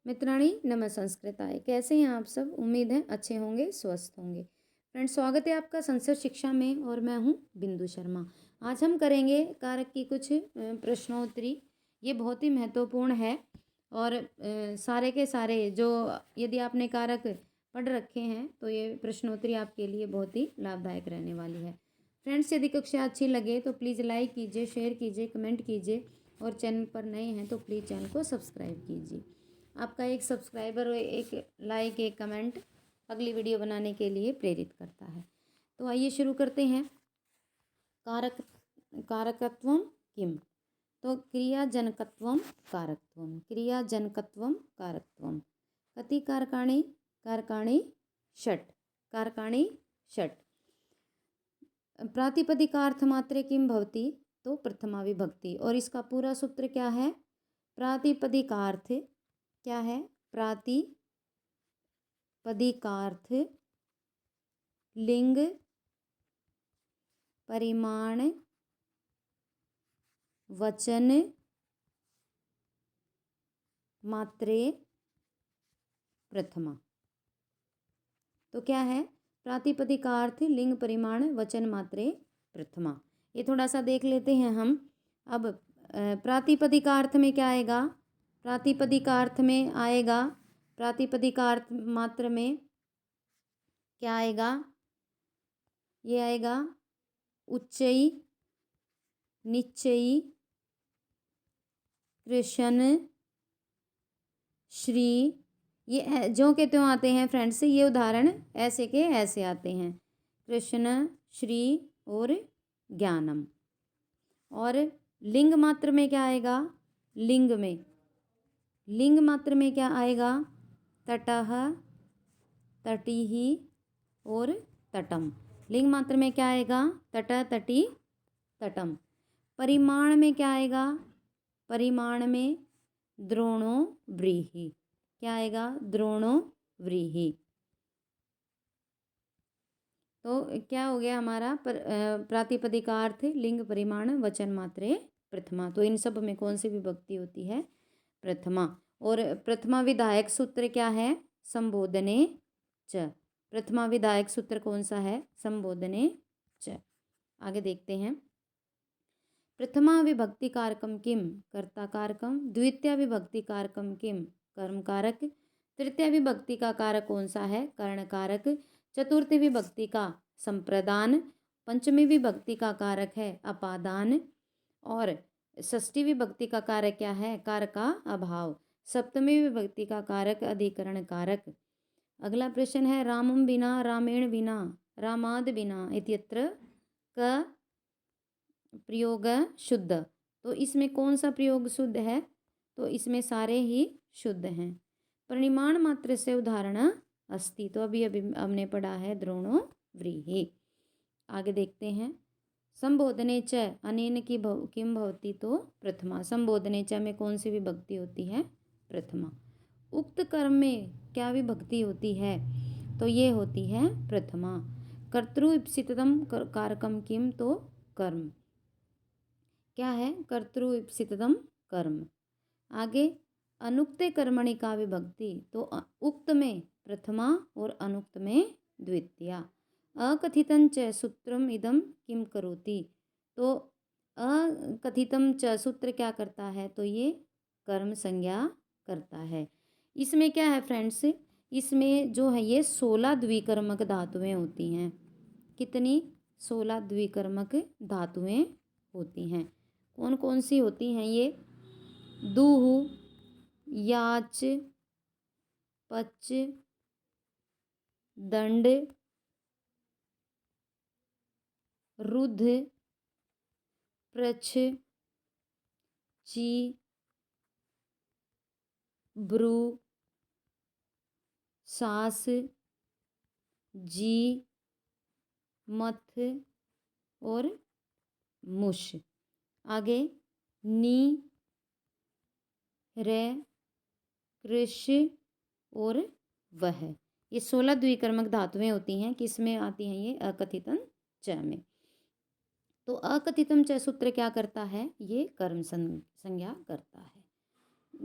मित्राणि नम संस्कृताय। कैसे हैं आप सब? उम्मीद है अच्छे होंगे, स्वस्थ होंगे। फ्रेंड्स, स्वागत है आपका संस्कृत शिक्षा में और मैं हूं बिंदु शर्मा। आज हम करेंगे कारक की कुछ प्रश्नोत्तरी। ये बहुत ही महत्वपूर्ण है और सारे के सारे जो यदि आपने कारक पढ़ रखे हैं तो ये प्रश्नोत्तरी आपके लिए बहुत ही लाभदायक रहने वाली है। फ्रेंड्स, यदि कक्षा अच्छी लगे तो प्लीज़ लाइक कीजिए, शेयर कीजिए, कमेंट कीजिए और चैनल पर नए हैं तो प्लीज़ चैनल को सब्सक्राइब कीजिए। आपका एक सब्सक्राइबर और एक लाइक, एक कमेंट अगली वीडियो बनाने के लिए प्रेरित करता है। तो आइए शुरू करते हैं। कारक कारकत्वम किम? तो क्रियाजनकत्वम कारकत्वम, क्रियाजनकत्वम कारकत्वम। कति कारकाणि? कारकाणि षट्, कारकाणि षट्। प्रातिपदिकार्थ मात्रे किम भवति? तो प्रथमा विभक्ति। और इसका पूरा सूत्र क्या है? प्रातिपदिकार्थ क्या है? प्रातिपदिकार्थ लिंग परिमाण वचन मात्रे प्रथमा। तो क्या है? प्रातिपदिकार्थ लिंग परिमाण वचन मात्रे प्रथमा। ये थोड़ा सा देख लेते हैं हम। अब प्रातिपदिकार्थ में क्या आएगा? प्रातिपदिकार्थ में आएगा, प्रातिपदिकार्थ मात्र में क्या आएगा? ये आएगा उच्चई, निश्चयी, कृष्ण, श्री। ये जो के त्यों आते हैं फ्रेंड्स, ये उदाहरण ऐसे के ऐसे आते हैं। कृष्ण, श्री और ज्ञानम। और लिंग मात्र में क्या आएगा? लिंग मात्र में क्या आएगा? तटः, तटीहि और तटम। लिंग मात्र में क्या आएगा? तट, तटी, तटम। परिमाण में क्या आएगा? परिमाण में द्रोणो, व्रीहि। क्या आएगा? द्रोणो, व्रीहि। तो क्या हो गया हमारा? प्रातिपदिकार्थ लिंग परिमाण वचन मात्रे प्रथमा। तो इन सब में कौन सी विभक्ति होती है? प्रथमा। और प्रथमा विधायक सूत्र क्या है? संबोधने च। प्रथमा विधायक सूत्र कौन सा है? संबोधने च। आगे देखते हैं। प्रथमा विभक्ति कारकम किम? कर्ता कारकम। द्वितीय विभक्ति कारकम किम? कर्म कारक। तृतीय विभक्ति का कारक कौन सा है? कर्ण कारक। चतुर्थी विभक्ति का संप्रदान। पंचमी विभक्ति का कारक है अपादान। और षष्ठी विभक्ति का कारक क्या है? कार का अभाव। सप्तमी विभक्ति का कारक अधिकरण कारक। अगला प्रश्न है रामम बिना, रामेण बिना, रामाद बिना इत्यत्र क प्रयोग शुद्ध। तो इसमें कौन सा प्रयोग शुद्ध है? तो इसमें सारे ही शुद्ध हैं। परिमाण मात्र से उदाहरण अस्ति। तो अभी अभी हमने पढ़ा है द्रोणो व्रीहि। आगे देखते हैं। संबोधने च अनेन की किम भवति? तो प्रथमा। संबोधने च में कौन सी विभक्ति होती है? प्रथमा। उक्त कर्म में क्या विभक्ति होती है? तो ये होती है प्रथमा। कर्तृ ईप्सितम कारकम किम? तो कर्म। क्या है? कर्तृ ईप्सितम कर्म। आगे अनुक्ते कर्मणि का विभक्ति। तो उक्त में प्रथमा और अनुक्त में द्वितीया। अकथितं च सूत्रम इदम किम करोति? तो अकथितम च सूत्र क्या करता है? तो ये कर्म संज्ञा करता है। इसमें क्या है फ्रेंड्स? इसमें जो है ये 16 द्विकर्मक धातुएं होती हैं। कितनी? 16 द्विकर्मक धातुएं होती हैं। कौन कौन सी होती हैं ये? दूहु, याच, पच, दंड, रुध, प्रछ, ची, ब्रू, सास, जी, मथ और मुश। आगे नी, रे, कृष और वह। ये 16 द्विकर्मक धातुएं होती हैं। किसमें आती हैं ये? अकथितम च में। तो अकथितम च सूत्र क्या करता है? ये कर्म संज्ञा करता है।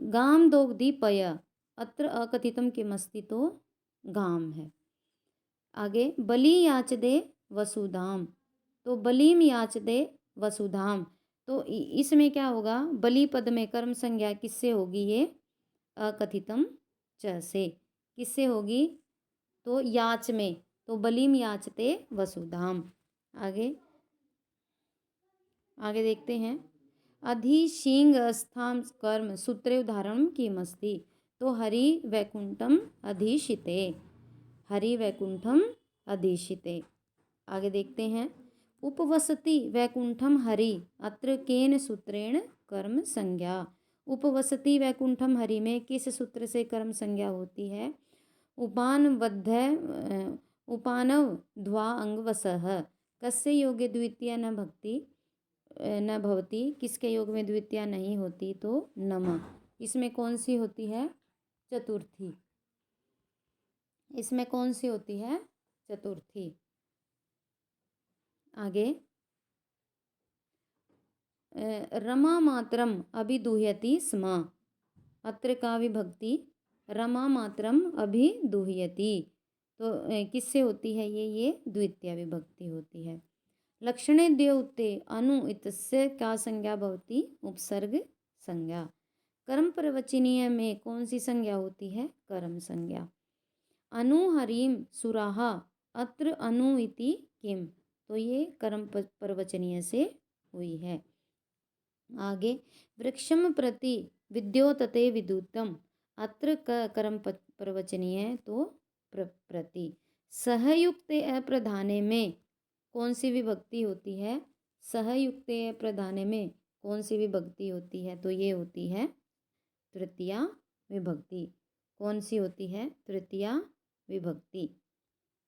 गाम दोग्धी पय अत्र अकथितम किमस्ति तो गाम है। आगे बलि याचदे वसुधाम, तो बलिम याचदे वसुधाम, तो इसमें क्या होगा, बलि पद में कर्म संज्ञा किससे होगी, ये अकथितम च से किससे होगी, तो याच में, तो बलिम याचते वसुधाम। आगे आगे देखते हैं, अधिशींग स्थाम कर्म सूत्रे उदाहरण किमस्ति, तो हरि वैकुंठम अधिशिते, हरि वैकुंठम अधिशिते। आगे देखते हैं, उपवसति वैकुंठम हरि, अत्र केन सूत्रेण कर्म संज्ञा, उपवसति वैकुंठम हरि में किस सूत्र से कर्म संज्ञा होती है, उपानव ध्वा अंगवसः, कस्य योगे द्वितीय न भक्ति न भवती, किसके योग में द्वितीया नहीं होती, तो नम, इसमें कौन सी होती है, चतुर्थी, इसमें कौन सी होती है, चतुर्थी। आगे रमा मात्रम अभिदुह्यति स्म, अत्र का विभक्ति रमा मात्रम अभिदुह्यति, तो किससे होती है, ये द्वितीय विभक्ति होती है। लक्षणे द्योते अनु इत्यस्य का संज्ञा भवती, उपसर्ग संज्ञा। कर्म प्रवचनीय में कौन सी संज्ञा होती है, कर्म संज्ञा। अनु हरिम सुराहा, अत्र अनु इति किम, तो ये कर्म प्रवचनीय से हुई है। आगे वृक्षम प्रति विद्योतते विद्युतम, अत्र कर्म प्रवचनीय, तो प्रति। सहयुक्त अप्रधाने में कौन सी विभक्ति होती है, सहयुक्त प्रधाने में कौन सी विभक्ति होती है, तो ये होती है तृतीया विभक्ति। कौन सी होती है, तृतीया विभक्ति।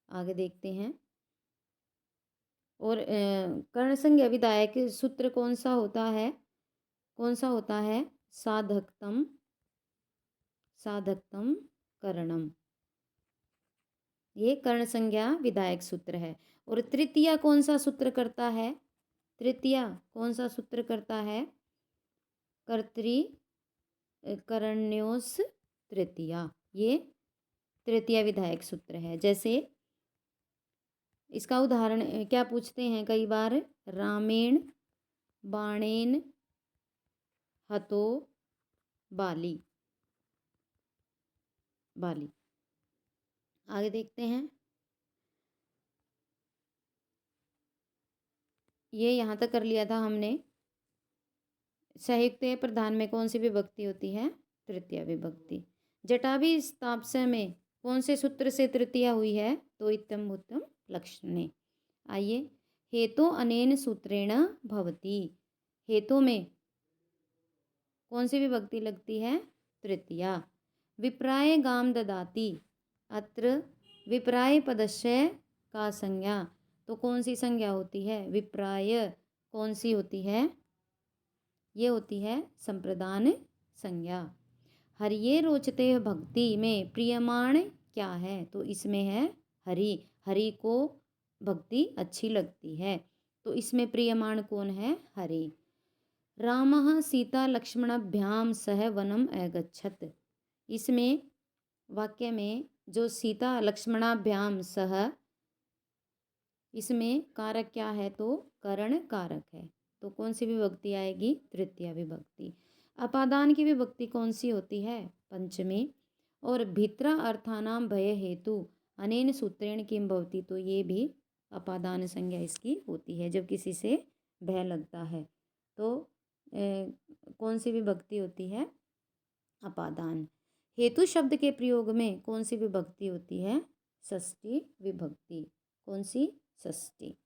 आगे देखते हैं, और कर्ण संज्ञा विधायक सूत्र कौन सा होता है, कौन सा होता है, साधकतम, साधकतम करणम, ये कर्ण संज्ञा विधायक सूत्र है। और तृतीया कौन सा सूत्र करता है, तृतीया कौन सा सूत्र करता है, कर्तृ करण्योस तृतीया, ये तृतीया विधायक सूत्र है। जैसे इसका उदाहरण क्या पूछते हैं कई बार, रामेण बाणेन हतो बाली, बाली। आगे देखते हैं, ये यहाँ तक कर लिया था हमने। संयुक्त प्रधान में कौन सी विभक्ति होती है, तृतीया विभक्ति। जटाभि स्थापस्य में कौन से सूत्र से तृतीया हुई है, तो इत्थम उत्तम लक्षणे। आइए, हेतु अनेन सूत्रेण भवति, हेतु में कौन सी विभक्ति लगती है, तृतीया। विप्राय गाम ददाति, अत्र विप्राय पदस्य का संज्ञा, तो कौन सी संज्ञा होती है, विप्राय कौन सी होती है, ये होती है संप्रदान संज्ञा। हरिये रोचते भक्ति में प्रियमाण क्या है, तो इसमें है हरि, हरि को भक्ति अच्छी लगती है, तो इसमें प्रियमाण कौन है, हरि। रामः सीता लक्ष्मणाभ्याम सह वनम अगच्छत, इसमें वाक्य में जो सीता लक्ष्मणाभ्याम सह, इसमें कारक क्या है, तो करण कारक है, तो कौन सी विभक्ति आएगी, तृतीया विभक्ति। अपादान की विभक्ति कौन सी होती है, पंचमी। और भित्रा अर्थानाम भय हेतु अनेन सूत्रेण किम भवति, तो ये भी अपादान संज्ञा इसकी होती है, जब किसी से भय लगता है, तो कौन सी विभक्ति होती है, अपादान। हेतु शब्द के प्रयोग में कौन सी विभक्ति होती है, षष्ठी विभक्ति। कौन सी, षष्ठी।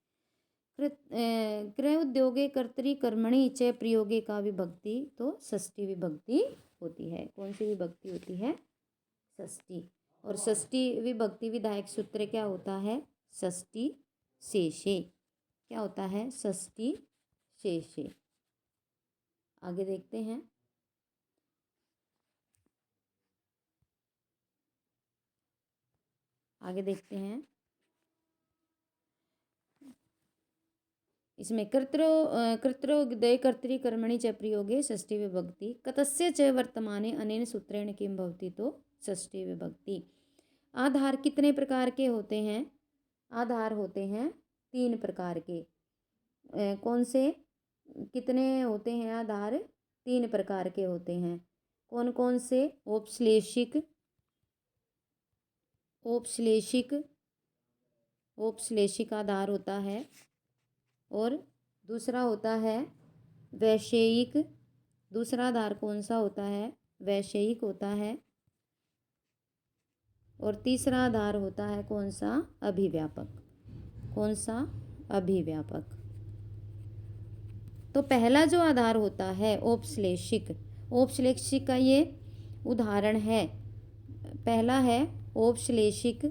क्रय उद्योगे कर्तरी कर्मणि च प्रयोगे का विभक्ति, तो षष्ठी विभक्ति होती है। कौन सी विभक्ति होती है, षष्ठी। और षष्ठी विभक्ति विधायक सूत्र क्या होता है, षष्ठी शेषे, क्या होता है, षष्ठी शेषे। आगे देखते हैं, आगे देखते हैं, इसमें कर्तृ कर्तृकर्मणि च प्रयोगे षष्ठी विभक्ति। कतस्य च वर्तमाने अनेन सूत्रेण किम भवति, तो षष्ठी विभक्ति। आधार कितने प्रकार के होते हैं? आधार होते हैं 3 प्रकार के। कौन से कितने होते हैं आधार? 3 प्रकार के होते हैं। कौन कौन से? औपश्लेषिक, औपश्लेषिक आधार होता है, और दूसरा होता है वैषयिक। दूसरा आधार कौन सा होता है? वैषयिक होता है। और तीसरा आधार होता है कौन सा? अभिव्यापक। कौन सा? अभिव्यापक। तो पहला जो आधार होता है औपश्लेषिक, औपश्लेषिक का ये उदाहरण है। पहला है औपश्लेषिक।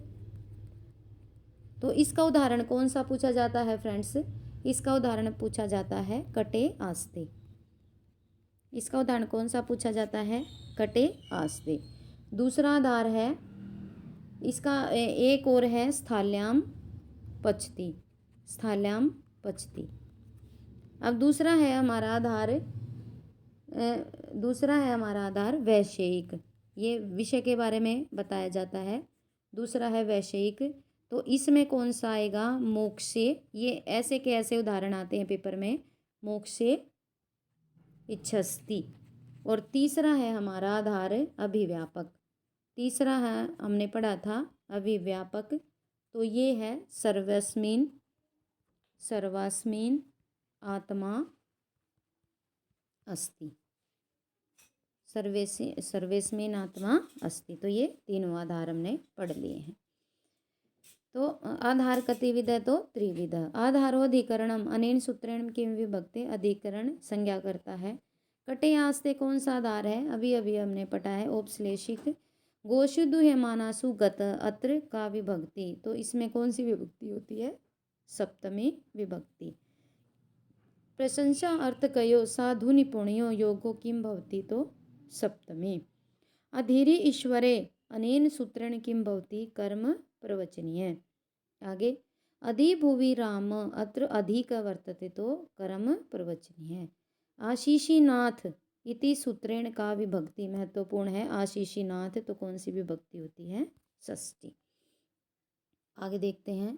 तो इसका उदाहरण कौन सा पूछा जाता है फ्रेंड्स? इसका उदाहरण पूछा जाता है कटे आस्ते। इसका उदाहरण कौन सा पूछा जाता है? कटे आस्ते। दूसरा आधार है इसका, एक और है स्थाल्याम पचती। स्थाल्याम पचती। अब दूसरा है हमारा आधार वैषयिक। ये विषय के बारे में बताया जाता है। दूसरा है वैषयिक। तो इसमें कौन सा आएगा? मोक्षे। ये ऐसे के ऐसे उदाहरण आते हैं पेपर में। मोक्षे इच्छस्ति। और तीसरा है हमारा आधार अभिव्यापक। तीसरा है, हमने पढ़ा था अभिव्यापक। तो ये है सर्वस्मिन् आत्मा अस्ति। सर्वेस्मिन् आत्मा अस्ति। तो ये तीनों आधार हमने पढ़ लिए हैं। तो आधार कतिविध है? तो त्रिविध। आधारोधिकरणम अनेन सूत्रेण किम विभक्ते। अधिकरण संज्ञा करता है। कटे आस्ते कौन सा आधार है? अभी अभी हमने पढ़ा है औपश्लेषिक। गोषु दुह्यमानासु गत अत्र का विभक्ति। तो इसमें कौन सी विभक्ति होती है? सप्तमी विभक्ति। प्रशंसा अर्थ कयो साधु निपुणयो योगो किम भवति, तो सप्तमी। अधीरि ईश्वरे अनेन सूत्रेण किम भवति, कर्म प्रवचनीय। आगे अधिभुवि राम अत्र अधिक वर्तते, तो कर्म प्रवचनीय। आशीषीनाथ इति सूत्रेण का विभक्ति। महत्वपूर्ण है आशीषीनाथ। तो कौन सी विभक्ति होती है? षष्ठी। आगे देखते हैं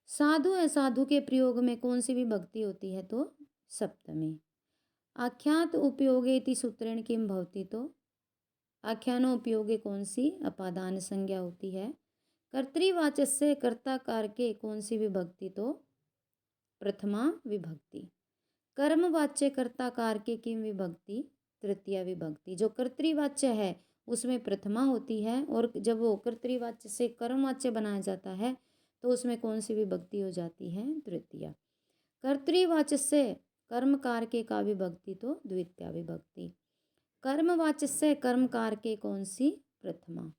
साधु असाधु के प्रयोग में कौन सी विभक्ति होती है? तो सप्तमी। आख्यात उपयोगे इति सूत्रेण किम भवति, तो आख्यानो उपयोगे कौन सी? अपादान संज्ञा होती है। कर्तृवाचस्य कर्ताकार के कौन सी विभक्ति? तो प्रथमा विभक्ति। कर्मवाच्य कर्ताकार के किम विभक्ति? तृतीया विभक्ति। जो कर्तृवाच्य है उसमें प्रथमा होती है, और जब वो कर्तृवाच्य से कर्मवाच्य बनाया जाता है तो उसमें कौन सी विभक्ति हो जाती है? तृतीया। कर्तृवाच्य से कर्मकार के का विभक्ति? तो द्वितीया विभक्ति। कर्मवाच्य से कर्मकार के कौन सी? प्रथमा।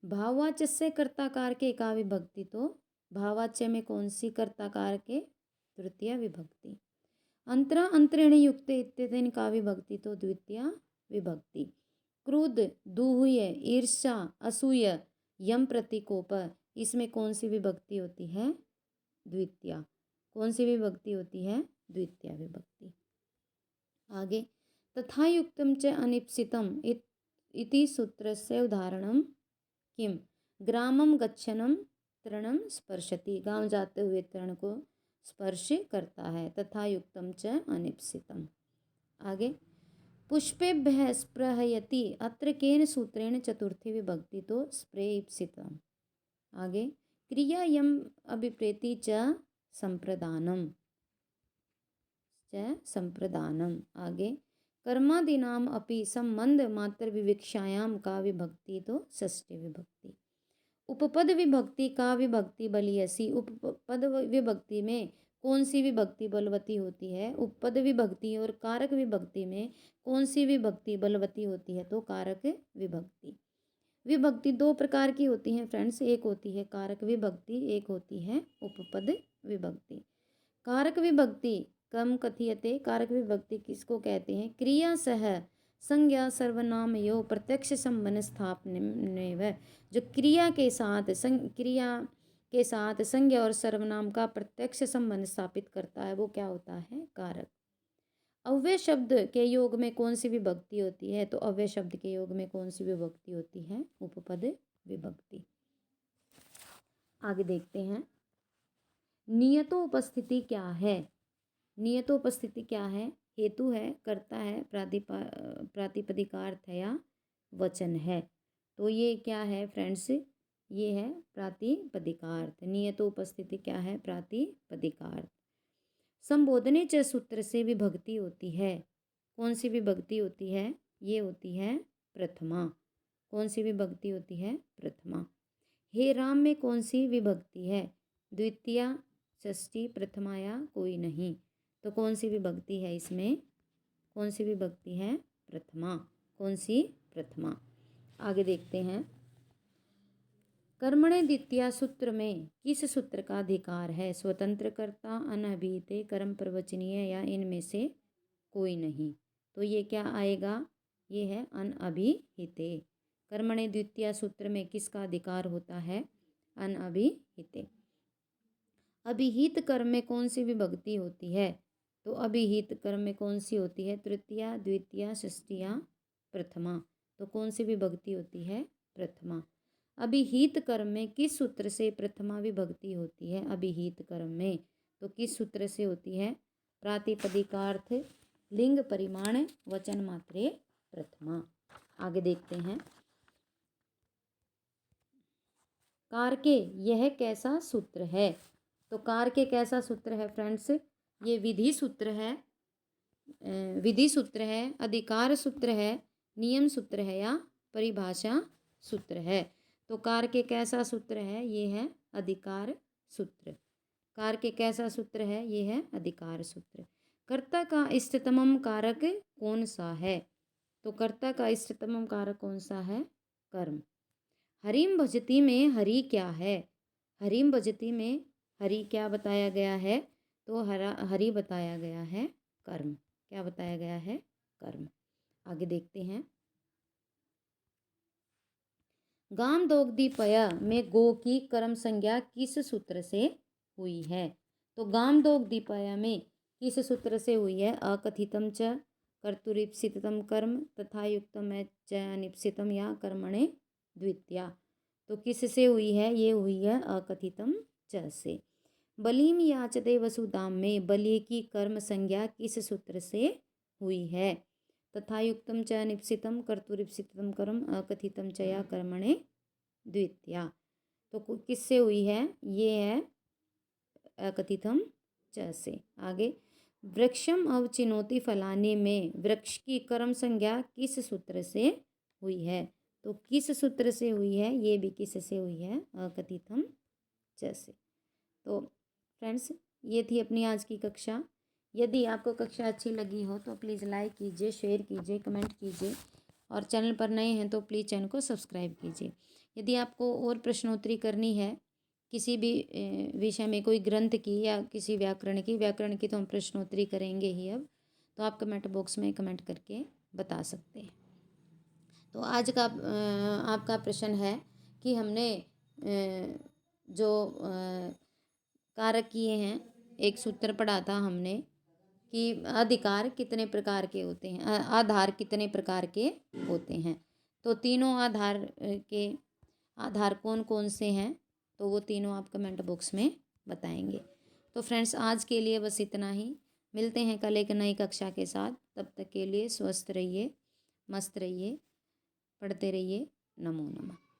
भाववाच्य से कर्ताकार के का विभक्ति? तो भाववाच्य में कौन सी कर्ताकार के? तृतीया विभक्ति। अंतरा अंतरेण युक्त इत्यतेन का विभक्ति? तो द्वितीया विभक्ति। क्रोध, दुह्य, ईर्ष्या, असूय, यम प्रतिकोप, इसमें कौन सी विभक्ति होती है? द्वितीया। कौन सी विभक्ति होती है? द्वितीया विभक्ति। आगे तथा युक्तम च अनिप्सितम इति सूत्रस्य उदाहरणम किम? ग्रामम गच्छनम तृणम स्पर्शति। गांव जाते हुए तृण को स्पर्श करता है। तथा युक्तम च अनिप्सितम। आगे पुष्पेभ्यः स्पृहयति अत्र केन सूत्रेण चतुर्थी विभक्ति? तो स्प्रेप्सितम। आगे क्रिया यम अभिप्रेति च संप्रदानम। आगे कर्मादीनाम अपि संबंध मात्र विवक्षायाम का विभक्ति? तो षष्ठी विभक्ति। उपपद विभक्ति का विभक्ति बलियसी। उपपद विभक्ति में कौन सी विभक्ति बलवती होती है? उपपद विभक्ति। और कारक विभक्ति में कौन सी विभक्ति बलवती होती है? तो कारक विभक्ति। विभक्ति 2 प्रकार की होती हैं फ्रेंड्स। एक होती है कारक विभक्ति, एक होती है उपपद विभक्ति। कारक विभक्ति कम कथयते। कारक विभक्ति किसको कहते हैं? क्रिया सह संज्ञा सर्वनाम यो प्रत्यक्ष संबंध स्थापने। जो क्रिया के साथ क्रिया के साथ संज्ञा और सर्वनाम का प्रत्यक्ष संबंध स्थापित करता है वो क्या होता है? कारक। अव्यय शब्द के योग में कौन सी विभक्ति होती है? तो अव्यय शब्द के योग में कौन सी विभक्ति होती है? उपपद विभक्ति। आगे देखते हैं, नियतोपस्थिति क्या है? नियतोपस्थिति क्या है? हेतु है, कर्ता है, प्रातिपदिकार्थ है या वचन है। तो ये क्या है फ्रेंड्स? ये है प्रातिपदिकार्थ। नियतोपस्थिति क्या है? प्रातिपदिकार्थ। संबोधने च सूत्र से विभक्ति होती है। कौन सी विभक्ति होती है? ये होती है प्रथमा। कौन सी विभक्ति होती है? प्रथमा। हे राम में कौन सी विभक्ति है? द्वितीया, षष्ठी, प्रथमा या कोई नहीं। तो कौन सी विभक्ति है इसमें? कौन सी विभक्ति है? प्रथमा। कौन सी? प्रथमा। आगे देखते हैं, कर्मणे द्वितीया सूत्र में किस सूत्र का अधिकार है? स्वतंत्र कर्ता, अनभिहिते, कर्म प्रवचनीय या इनमें से कोई नहीं। तो ये क्या आएगा? ये है अनभिहिते। कर्मणे द्वितीया सूत्र में किसका अधिकार होता है? अनभिहिते। अभिहित कर्म में कौन सी विभक्ति होती है? तो अभिहित कर्म में कौन सी होती है? तृतीया, द्वितीया, षष्ठिया, प्रथमा। तो कौन सी विभक्ति होती है? प्रथमा। अभिहित कर्म में किस सूत्र से प्रथमा विभक्ति होती है? अभिहित कर्म में तो किस सूत्र से होती है? प्रातिपदिकार्थ, लिंग परिमाण, वचन मात्रे, प्रथमा। आगे देखते हैं, कारके यह कैसा सूत्र है? तो कारके कैसा सूत्र है फ्रेंड्स? ये विधि सूत्र है, विधि सूत्र है, अधिकार सूत्र है, नियम सूत्र है या परिभाषा सूत्र है। तो कारके कैसा सूत्र है? ये है अधिकार सूत्र। कारके कैसा सूत्र है? ये है अधिकार सूत्र। कर्ता का इष्टतमम कारक कौन सा है? तो कर्ता का इष्टतमम कारक कौन सा है? कर्म। हरिम भजती में हरि क्या है? हरिम भजती में हरि क्या बताया गया है? तो हरि बताया गया है कर्म। क्या बताया गया है? कर्म। आगे देखते हैं, गाम दोग्धीपय में गो की कर्म संज्ञा किस सूत्र से हुई है? तो गाम दोग्धीपय में किस सूत्र से हुई है? अकथितम च कर्तुरीप्सितम कर्म तथा युक्तम च अनिप्सितम या कर्मणे द्वितीया। तो किससे हुई है? ये हुई है अकथितम च से। बलिम याचते वसुदाम में बलि की कर्म संज्ञा किस सूत्र से हुई है? तथा युक्तम च अनिप्सितम कर्तुरीप्सितम कर्म अकथितम च या कर्मणे द्वितीया। तो किससे हुई है? ये है अकथितम च से। आगे, वृक्षम अवचिनोति फलाने में वृक्ष की कर्म संज्ञा किस सूत्र से हुई है? तो किस सूत्र से हुई है? ये भी किस से हुई है? अकथितम च से। तो फ्रेंड्स, ये थी अपनी आज की कक्षा। यदि आपको कक्षा अच्छी लगी हो तो प्लीज़ लाइक कीजिए, शेयर कीजिए, कमेंट कीजिए और चैनल पर नए हैं तो प्लीज़ चैनल को सब्सक्राइब कीजिए। यदि आपको और प्रश्नोत्तरी करनी है किसी भी विषय में, कोई ग्रंथ की या किसी व्याकरण की तो हम प्रश्नोत्तरी करेंगे ही अब, तो आप कमेंट बॉक्स में कमेंट करके बता सकते हैं। तो आज का आपका प्रश्न है कि हमने जो कारक किए हैं, एक सूत्र पढ़ा था हमने कि अधिकार कितने प्रकार के होते हैं, आधार कितने प्रकार के होते हैं। तो तीनों आधार के आधार कौन कौन से हैं? तो वो तीनों आप कमेंट बॉक्स में बताएंगे। तो फ्रेंड्स, आज के लिए बस इतना ही। मिलते हैं कल एक नई कक्षा के साथ। तब तक के लिए स्वस्थ रहिए, मस्त रहिए, पढ़ते रहिए। नमो नमः।